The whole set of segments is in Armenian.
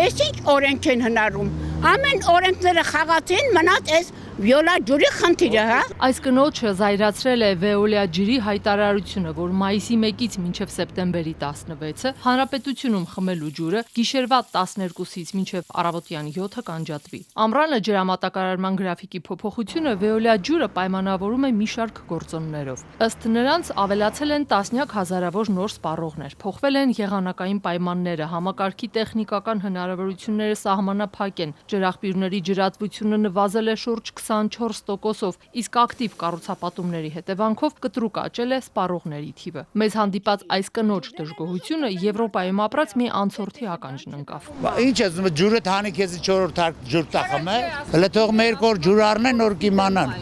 Էս ինչ օրենք են հնարում։ Ամեն օրենքները խաղացին, մնաց այս Վիոլա ջուրի խնդիրը, հա։ Այս կնոջը զայրացրել է Վեոլիա ջրի հայտարարությունը, որ մայիսի 1-ից մինչև սեպտեմբերի 16-ը հանրապետությունում խմելու ջուրը գիշերվա 12-ից մինչև առավոտյան 7-ը կանջատվի։ Ամռանը ջրամատակարարման գրաֆիկի փոփոխությունը Վեոլիա ջուրը պայմանավորում է մի շարք գործոններով։ Ըստ նրանց ավելացել են տասնյակ հազարավոր նոր սպառողներ, փոխվել են եղանակային պայմանները, համակարգի տեխնիկական հնարավորությունները սահմանափակ են, ջրաղբյուրների ջրատվությունը նվազել է շուրջ 24%-ով, իսկ ակտիվ կառուցապատումների հետևանքով կտրուկ աճել է սպառողների թիվը։ Մեզ հանդիպած այս կնոջ դժգոհությունը Եվրոպայում ապրած մի անցորդի ականջն ընկավ։ Ինչ ես ջուրը թանի քեզ 4-րդ հարկ ջուր տախում է։ Հələ թող մեր կոր ջուր առնեն, նոր կիմանան։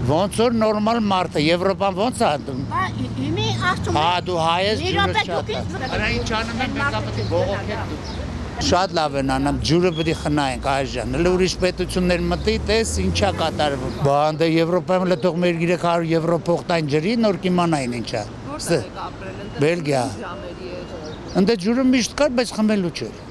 Ոնց որ նորմալ մարդը Եվրոպան ոնց է հանդում։ Իմի ասում Հա դու հայ ես ջուրը շատ է։ Արա ինչ անում են մենք ապա բողոքել։ Շատ լավ են անում, ջուրը պետք է խնայենք այժմ։ Հələ ուրիշ պետություններ մտի, տես ինչա կատարվում։ Բան դե Եվրոպայում հələ թող մեր 300 եվրո փոխտային ջրի նոր կիմանային ինչա։ Բելգիա։ Ընդ ջուրը միշտ կար, բայց խմելու չէր։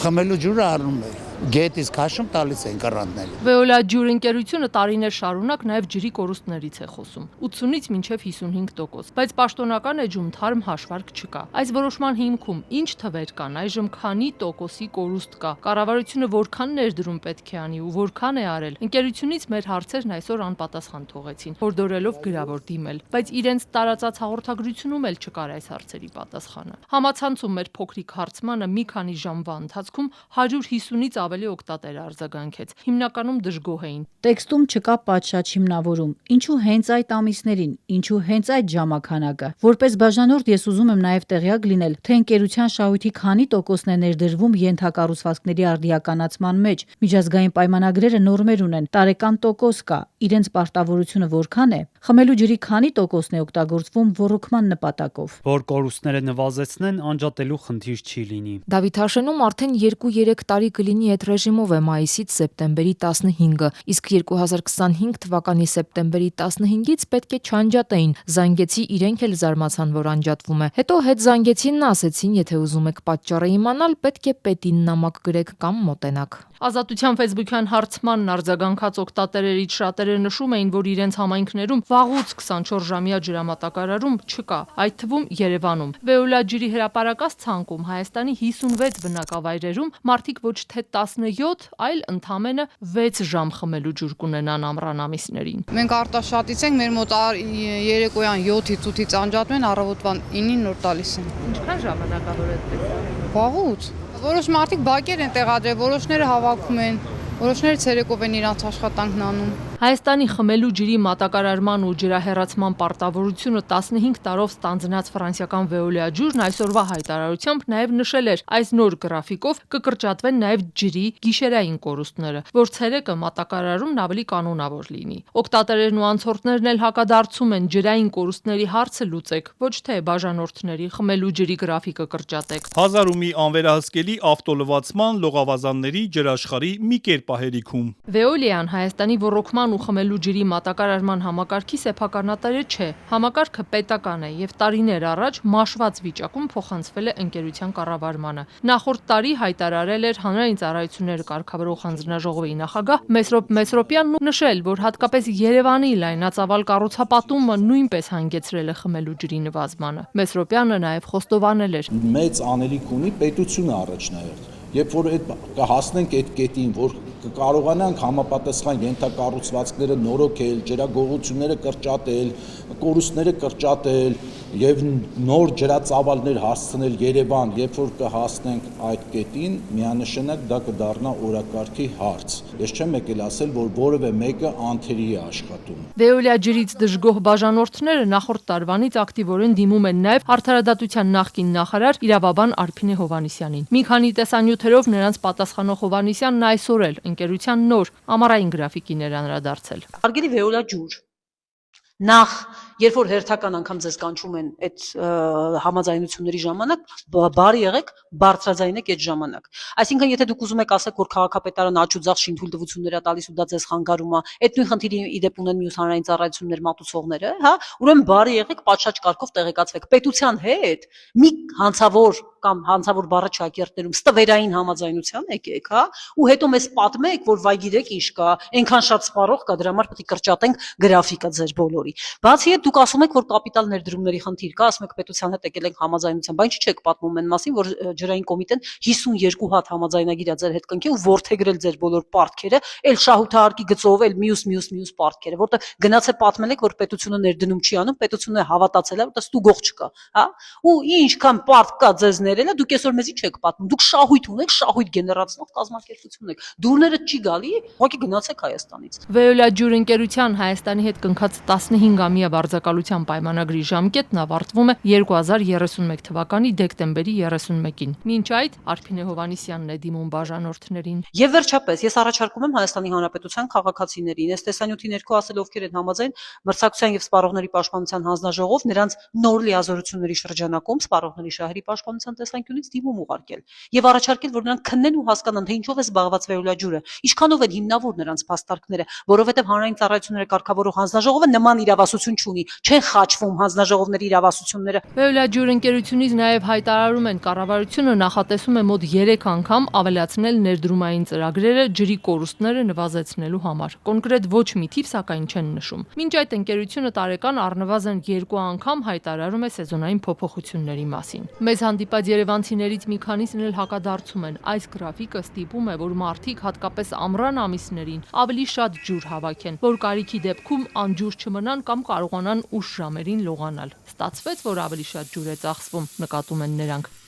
Խմելու ջուրը առնում էր։ Գետից քաշում տալիս են կռանտները։ Վեոլա ջուր ընկերությունը տարիներ շարունակ նաև ջրի կորուստներից է խոսում 80-ից մինչև 55%, բայց պաշտոնական էջում թարմ հաշվարկ չկա։ Այս որոշման հիմքում ինչ թվեր կան, այժմ քանի տոկոսի կորուստ կա, կառավարությունը որքան ներդրում պետք է անի ու որքան է արել։ Ընկերությունից մեր հարցերն այսօր անպատասխան թողեցին, հորդորելով գրավոր դիմել, բայց իրենց տարածած հաղորդագրությունում էլ չկար այս հարցերի պատասխանը։ Համացանցում մեր փոքրիկ հարցմանը մի քանի ժամվա ընթացքում 150-ից ավելի օգտատեր արձագանքեց։ Հիմնականում դժգոհ էին։ Տեքստում չկա պատշաճ հիմնավորում։ Ինչու հենց այդ ամիսներին, ինչու հենց այդ ժամանականակը։ Որպես բաժանորդ ես ուզում եմ նաև տեղյակ լինել, թե ընկերության շահույթի քանի տոկոսն է ներդրվում ենթակառուցվածքների արդիականացման մեջ։ Միջազգային պայմանագրերը նորմեր ունեն, տարեկան տոկոս կա, իրենց պարտավորությունը որքան է։ Խմելու ջրի քանի տոկոսն է օգտագործվում ոռոգման նպատակով։ Որ կորուստները նվազեցնեն, անջատելու խնդիր չի լինի։ Դավիթ Հաշենում արդեն 2-3 տարի կլինի այդ ռեժիմով է մայիսից սեպտեմբերի 15-ը, իսկ 2025 թվականի սեպտեմբերի 15-ից պետք է չանջատեին։ Զանգեցի, իրենք էլ զարմացան, որ անջատվում է։ Հետո հետ զանգեցին, ասեցին, եթե ուզում եք պատճառը իմանալ, պետք է պետին նամակ գրեք կամ մոտենաք։ Ազատության ֆեյսբուքյան հարցմանն արձագանքած օգտատերերից շատերը նշում էին, որ իրենց համայնքներում վաղուց 24-ժամյա ջրամատակարարում չկա, այդ թվում Երևանում։ Վեոլա ջրի հրապարակած ցանկում Հայաստանի 56 բնակավայրերում մարդիկ ոչ թե 17, այլ ընդամենը 6 ժամ խմելու ջուր կունենան ամռան ամիսներին։ Մենք արտաշատից ենք, մեր մոտ երեկոյան 7-ից 8-ից անջատում են, առավոտվան 9-ին նոր տալիս են։ Ինչքան ժամանակավոր է այդպես։ Վաղուց։ Որոշ մարդիկ բակեր են տեղադրել, որոշները հավաքում են, որոշները ցերեկով են իրանց աշխատանքն անում։ Հայաստանի խմելու ջրի մատակարարման ու ջրահեռացման պարտավորությունը 15 տարով ստանձնած ֆրանսիական Վեոլիա ջուրն այսօրվա հայտարարությամբ նաև նշել էր, այս նոր գրաֆիկով կկրճատվեն նաև ջրի գիշերային կորուստները, որ ցերեկը մատակարարումն ավելի կանոնավոր լինի։ Օգտատերերն ու անցորդներն էլ հակադարձում են ջրային կորուստների հարցը լուծեք, ոչ թե բաժանորդների խմելու ջրի գրաֆիկը կրճատեք։ Հազարումի անվերահսկելի ավտոլվացման լողավազանների ջրաշխարհի մի կերպահերիքում։ Վեոլիան Հայաստանի ոռոգման ու խմելու ջրի մատակարարման համակարգի սեփականատերը չէ։ Համակարգը պետական է եւ տարիներ առաջ մաշված վիճակում փոխանցվել է ընկերության կառավարմանը։ Նախորդ տարի հայտարարել էր հանրային ծառայությունները կարգավորող հանձնաժողովի նախագահ Մեսրոպ Մեսրոպյանն ու նշել, որ հատկապես Երևանի լայնածավալ կառուցապատումը նույնպես հանգեցրել է խմելու ջրի նվազմանը։ Մեսրոպյանը նաեւ խոստովանել էր. Մեծ անելիք ունի պետությունը առաջնահերթ։ Երբ որ կհասնենք այդ կետին, որ կկարողանանք համապատասխան ենթակառուցվածքները նորոգել, ջրագողությունները կրճատել, կորուստները կրճատել եւ նոր ջրածավալներ հասցնել Երևան, երբ որ կհասնենք այդ կետին, միանշանակ դա կդառնա օրակարգի հարց։ Ես չեմ եկել ասել, որ որևէ մեկը անթերի է աշխատում։ Վեոլիա ջրից դժգոհ բաժանորդները նախորդ տարվանից ակտիվորեն դիմում են նաև Արդարադատության նախկին նախարար իրավաբան Արփինե Հովհաննիսյանին։ Մի քանի տեսանյութերով նրանց պատասխանող Հովհաննիսյանն այսօր էլ ընկերության նոր ամառային գրաֆիկին էր անդրադարձել։ Հարգելի Վեոլա ջուր, նախ երբ որ հերթական անգամ ձեզ կանչում են այդ համաձայնությունների ժամանակ, բարի եղեք, բարձրաձայնեք այդ ժամանակ։ Այսինքն, եթե դուք ուզում եք ասեք, որ քաղաքապետարանը աչուձախ շինթույլտվություններ է տալիս ու դա ձեզ խանգարում է, այդ նույն խնդիրի իդեպ ունեն մյուս հանրային ծառայություններ մատուցողները, հա, ուրեմն բարի եղեք, պատշաճ կարգով տեղեկացվեք պետության հետ, մի հանցավոր կամ հանցավոր բառը չակերտներում ստվերային համաձայնության եկեք, հա, ու հետո մեզ պատմեք, որ վայ գիտեք ինչ կա, այնքան շատ սպառող կա, դրա համար պետք է կրճատենք գրաֆիկը ձեր բոլորի։ Բացի այդ դուք ասում եք, որ կապիտալ ներդրումների խնդիր կա, ասում եք պետության հետ եկել ենք համաձայնության, բայց ինչի՞ չեք պատմում այն մասին, որ ջրային կոմիտեն 52 հատ համաձայնագիր է ձեր հետ կնքել ու ворթեգրել ձեր բոլոր պարտքերը, այլ շահութահարկի գծով, այլ մյուս պարտքերը, որտեղ գնաց է պատմել եք, որ պետությունը ներդնում չի անում, պետությունը հավատացել է, որտեղ ստուգող չկա, հա, ու ինչքան պարտ կա ձեզ ներելը, դուք այսօր մեզի չեք պատմում, դուք շահույթ ունեք, շահույթ գեներացնող կազմակերպություն եք, դուրները չի գալի, ուղղակի գնացեք Հայաստանից։ Veolia ջուր ընկերության Հայաստանի հետ կնքած 15-ամյա վարձակալության պայմանագրի ժամկետն ավարտվում է 2031 թվականի դեկտեմբերի 31-ին։ Մինչ այդ Արփինե Հովհաննիսյանն է դիմում բաժանորդներին։ Եվ վերջապես ես առաջարկում եմ Հայաստանի Հանրապետության քաղաքացիներին, այս տեսանյութի ներքո ասել ովքեր են համաձայն մրցակցության եւ սպառողների պաշտպանության հանձնաժողով նրանց նոր լիազորությունների շրջանակում սպառողների շահերի պաշտպանության տեսանկյունից դիմում ուղարկել եւ առաջարկել, որ նրանք քննեն ու հասկանան, թե ինչով է զբաղված Veolia ջուրը, ինչքանով են հիմնավոր նրանց փաստարկները, որովհետեւ հանրային ծառայությունները կարգավորող հանձնաժողովը նման իրավասություն չունի, չեն խաչվում հանձնաժողովների իրավասությունները։ Veolia ջուր ընկերությունից նաեւ հայտարարում են կառավարությունը նախատեսում է մոտ 3 անգամ ավելացնել ներդրումային ծրագրերը ջրի կորուստները նվազեցնելու համար։ Կոնկրետ ոչ մի թիվ սակայն չեն նշում։ Մինչ այդ ընկերությունը տարեկան առնվազն 2 անգամ հայտարարում է սեզոնային փոփոխությունների մասին։ Մեզ հանդիպած երևանցիներից մի քանիսն էլ հակադարձում են։ Այս գրաֆիկը ստիպում է, որ մարդիկ հատկապես ամռան ամիսներին ավելի շատ ջուր հավաքեն, որ կարիքի դեպքում անջուր չմնան կամ կարողանան ուշ ժամերին լողանալ։ Ստացվեց, որ ավելի շատ ջուր է ծախսվում, նկատում են նրանք։